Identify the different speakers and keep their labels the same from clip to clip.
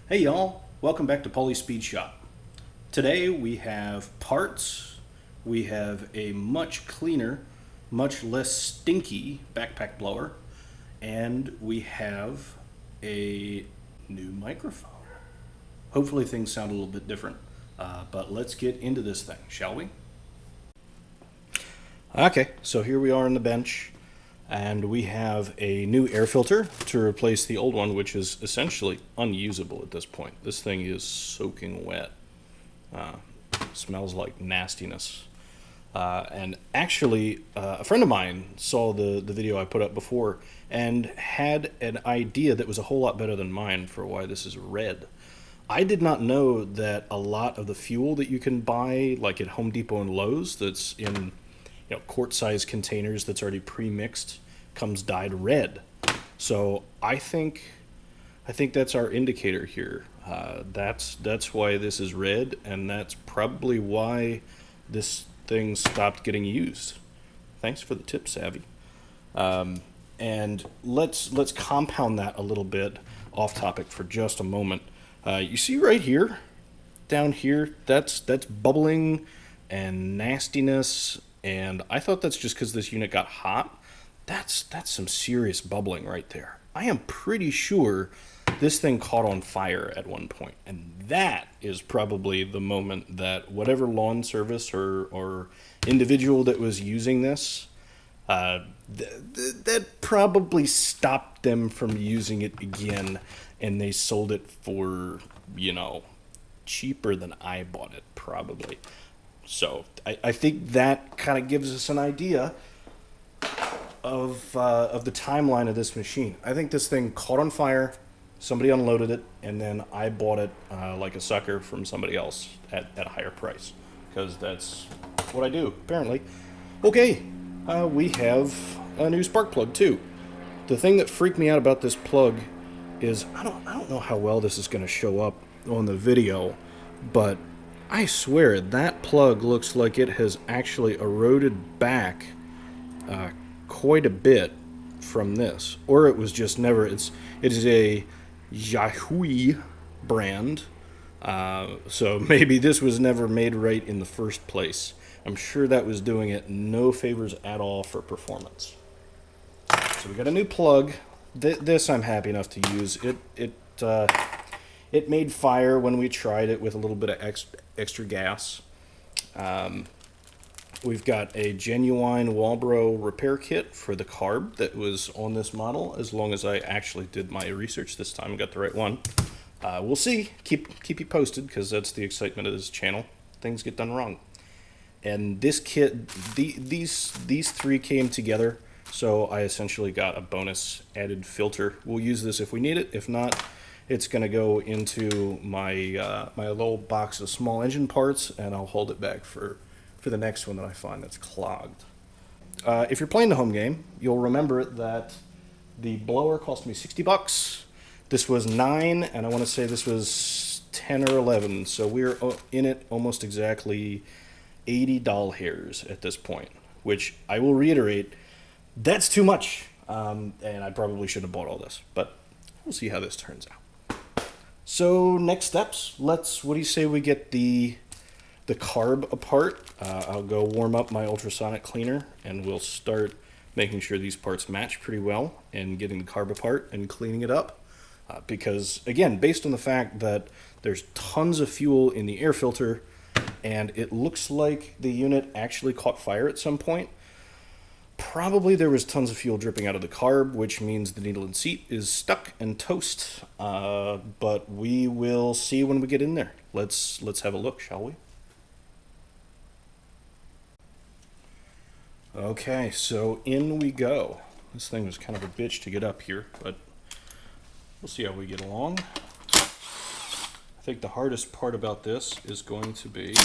Speaker 1: Hey y'all, welcome back to Pauly's Speed Shop. Today we have parts, we have a much cleaner, much less stinky backpack blower, and we have a new microphone. Hopefully things sound a little bit different, but let's get into this thing, shall we? Okay, so here we are on the bench. And we have a new air filter to replace the old one, which is essentially unusable at this point. This thing is soaking wet. Smells like nastiness. And actually, a friend of mine saw the video I put up before and had an idea that was a whole lot better than mine for why this is red. I did not know that a lot of the fuel that you can buy, like at Home Depot and Lowe's, that's in quart-sized containers that's already pre-mixed, comes dyed red. So I think that's our indicator here. That's why this is red, and that's probably why this thing stopped getting used. Thanks for the tip, Savvy. And let's compound that a little bit off topic for just a moment. You see right here, down here, that's bubbling and nastiness. And I thought that's just because this unit got hot. That's some serious bubbling right there. I am pretty sure this thing caught on fire at one point. And that is probably the moment that whatever lawn service or individual that was using this, that probably stopped them from using it again. And they sold it for, cheaper than I bought it, probably. So I think that kind of gives us an idea of the timeline of this machine. I think this thing caught on fire, somebody unloaded it, and then I bought it like a sucker from somebody else at a higher price, because that's what I do, apparently. Okay, we have a new spark plug too. The thing that freaked me out about this plug is I don't know how well this is going to show up on the video, but I swear that plug looks like it has actually eroded back quite a bit from this, or it was just never. It is a Yahui brand, so maybe this was never made right in the first place. I'm sure that was doing it no favors at all for performance. So we got a new plug. This I'm happy enough to use. It made fire when we tried it with a little bit of extra gas. We've got a genuine Walbro repair kit for the carb that was on this model, as long as I actually did my research this time and got the right one. We'll see. Keep you posted, because that's the excitement of this channel. Things get done wrong. And this kit, these three came together, so I essentially got a bonus added filter. We'll use this if we need it. If not, it's going to go into my my little box of small engine parts, and I'll hold it back for the next one that I find that's clogged. If you're playing the home game, you'll remember that the blower cost me $60. This was $9, and I want to say this was 10 or 11, so we're in it almost exactly 80 doll hairs at this point, which I will reiterate, that's too much, and I probably should have bought all this, but we'll see how this turns out. So next steps, what do you say we get the carb apart? I'll go warm up my ultrasonic cleaner, and we'll start making sure these parts match pretty well and getting the carb apart and cleaning it up. Because again, based on the fact that there's tons of fuel in the air filter, and it looks like the unit actually caught fire at some point, probably there was tons of fuel dripping out of the carb, which means the needle and seat is stuck and toast. But we will see when we get in there. Let's have a look, shall we? Okay, so in we go. This thing was kind of a bitch to get up here, but we'll see how we get along. I think the hardest part about this is going to be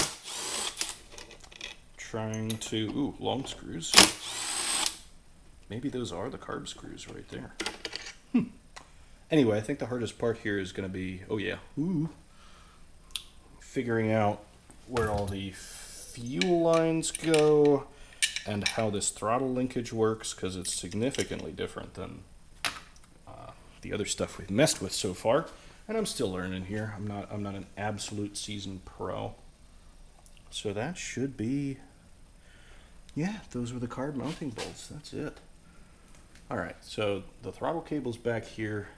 Speaker 1: trying to... long screws. Maybe those are the carb screws right there. Anyway, I think the hardest part here is going to be, figuring out where all the fuel lines go and how this throttle linkage works, because it's significantly different than the other stuff we've messed with so far. And I'm still learning here. I'm not an absolute seasoned pro. So that should be, yeah, those were the carb mounting bolts. That's it. All right, so the throttle cable's back here.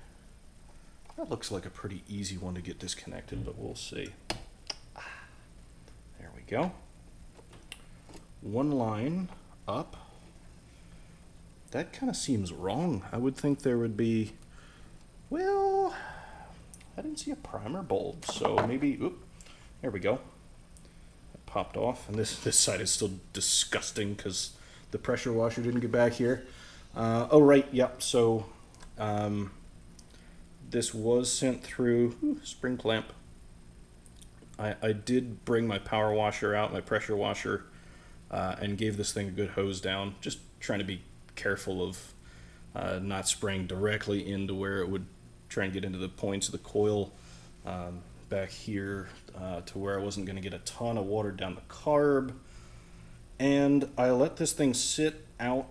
Speaker 1: That looks like a pretty easy one to get disconnected, but we'll see. There we go. One line up. That kind of seems wrong. I would think there would be, well, I didn't see a primer bulb, so maybe, oop, there we go. It popped off, and this side is still disgusting because the pressure washer didn't get back here. Oh, right, yep, so this was sent through spring clamp. I did bring my power washer out, my pressure washer, and gave this thing a good hose down, just trying to be careful of not spraying directly into where it would try and get into the points of the coil back here to where I wasn't going to get a ton of water down the carb. And I let this thing sit out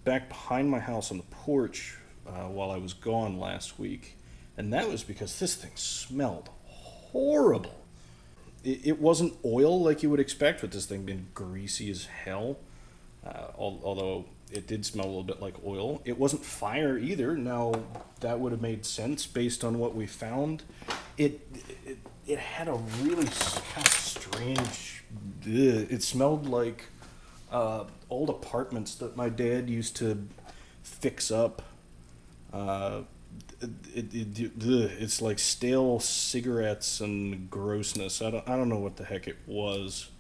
Speaker 1: back behind my house on the porch while I was gone last week. And that was because this thing smelled horrible. It wasn't oil like you would expect with this thing being greasy as hell. Although it did smell a little bit like oil. It wasn't fire either. Now, that would have made sense based on what we found. It had a really kind of strange... It smelled like old apartments that my dad used to fix up. It's like stale cigarettes and grossness. I don't know what the heck it was.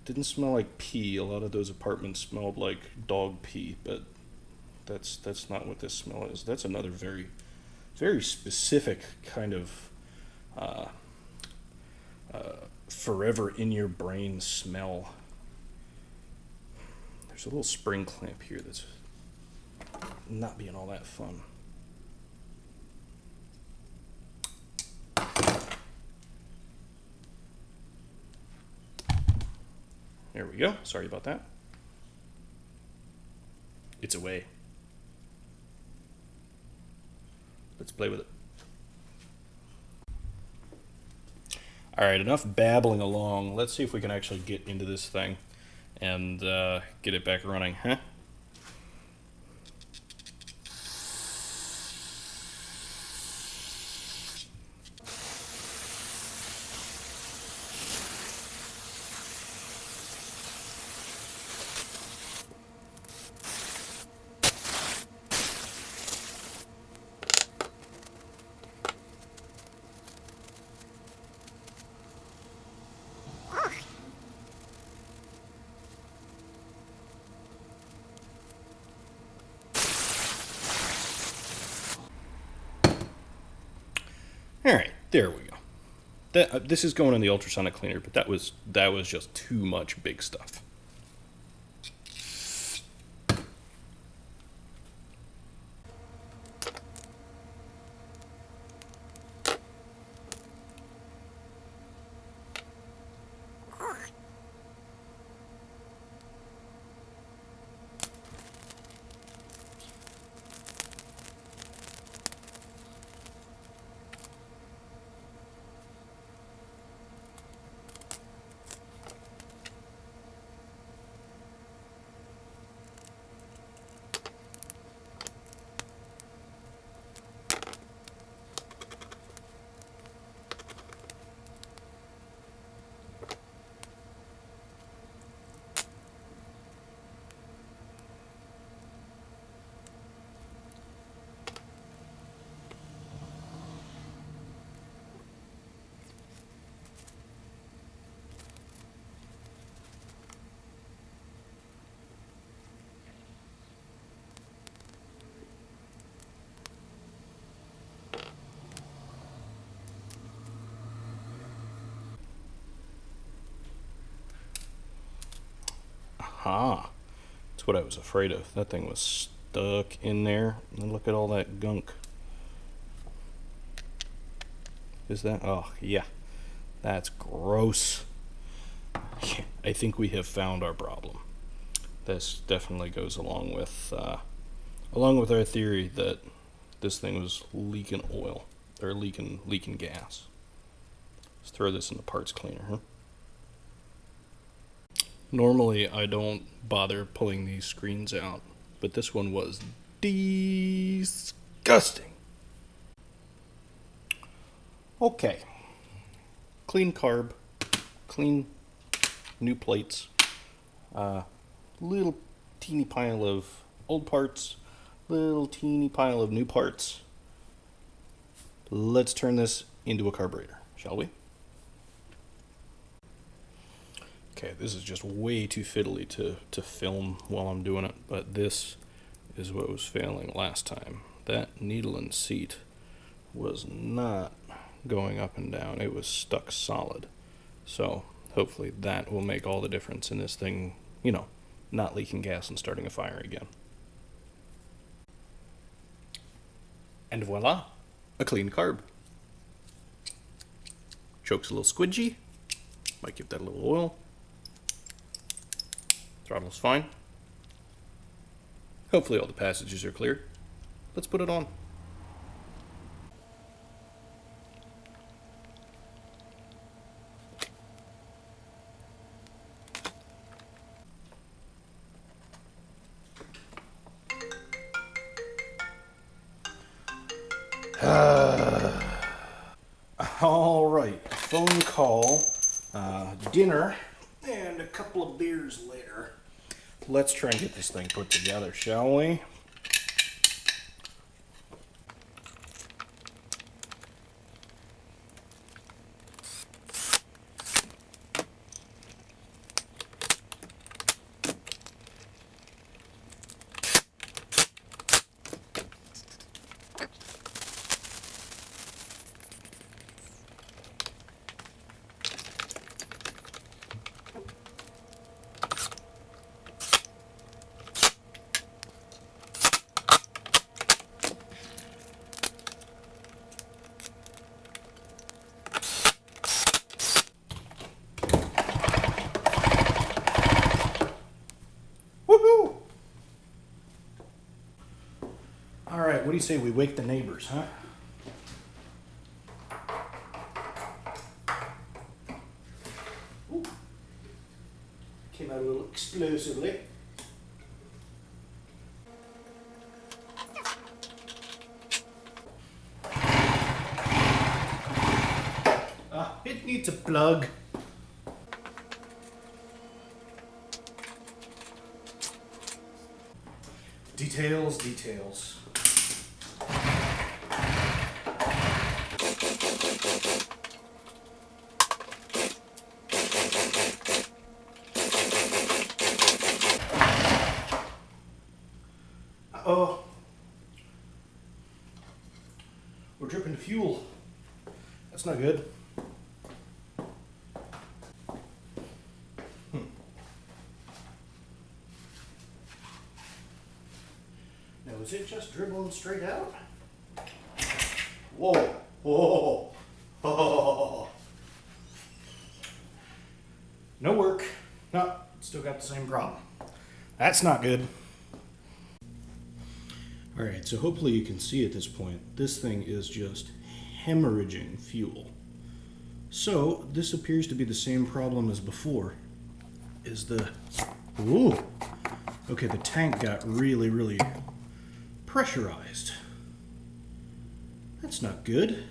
Speaker 1: Didn't smell like pee. A lot of those apartments smelled like dog pee, but that's not what this smell is. That's another very, very specific kind of forever in your brain smell. There's a little spring clamp here that's not being all that fun. There we go. Sorry about that. It's away. Let's play with it. All right, enough babbling along. Let's see if we can actually get into this thing and get it back running, huh? All right, there we go. This is going in the ultrasonic cleaner, but that was just too much big stuff. Aha. That's what I was afraid of. That thing was stuck in there. And look at all that gunk. Is that? Oh, yeah. That's gross. I think we have found our problem. This definitely goes along with our theory that this thing was leaking oil, or leaking gas. Let's throw this in the parts cleaner, huh? Normally I don't bother pulling these screens out, but this one was disgusting. Okay. Clean carb, clean new plates, little teeny pile of old parts, little teeny pile of new parts. Let's turn this into a carburetor, shall we? Okay, this is just way too fiddly to film while I'm doing it, but this is what was failing last time. That needle and seat was not going up and down. It was stuck solid. So hopefully that will make all the difference in this thing, you know, not leaking gas and starting a fire again. And voila, a clean carb. Choke's a little squidgy. Might give that a little oil. Throttle's fine. Hopefully all the passages are clear. Let's put it on. All right, phone call, dinner, and a couple of beers later. Let's try and get this thing put together, shall we? All right, what do you say we wake the neighbors, huh? Ooh. Came out a little explosively. It needs a plug. Details, details. Uh-oh. We're dripping fuel. That's not good. Now, is it just dribbling straight out? Whoa, whoa, whoa. No work. No, still got the same problem. That's not good. All right, so hopefully you can see at this point, this thing is just hemorrhaging fuel. So this appears to be the same problem as before. Is the, ooh, okay, the tank got really pressurized. That's not good.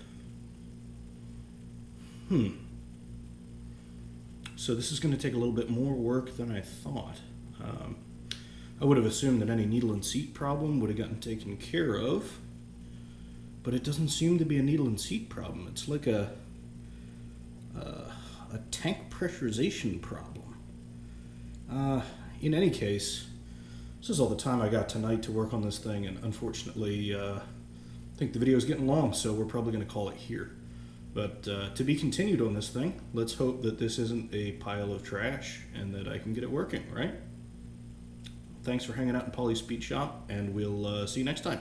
Speaker 1: So this is going to take a little bit more work than I thought. I would have assumed that any needle and seat problem would have gotten taken care of, but it doesn't seem to be a needle and seat problem. It's like a tank pressurization problem. In any case, this is all the time I got tonight to work on this thing, and unfortunately, I think the video is getting long, so we're probably going to call it here. But to be continued on this thing, let's hope that this isn't a pile of trash and that I can get it working, right? Thanks for hanging out in Polly's Speed Shop, and we'll see you next time.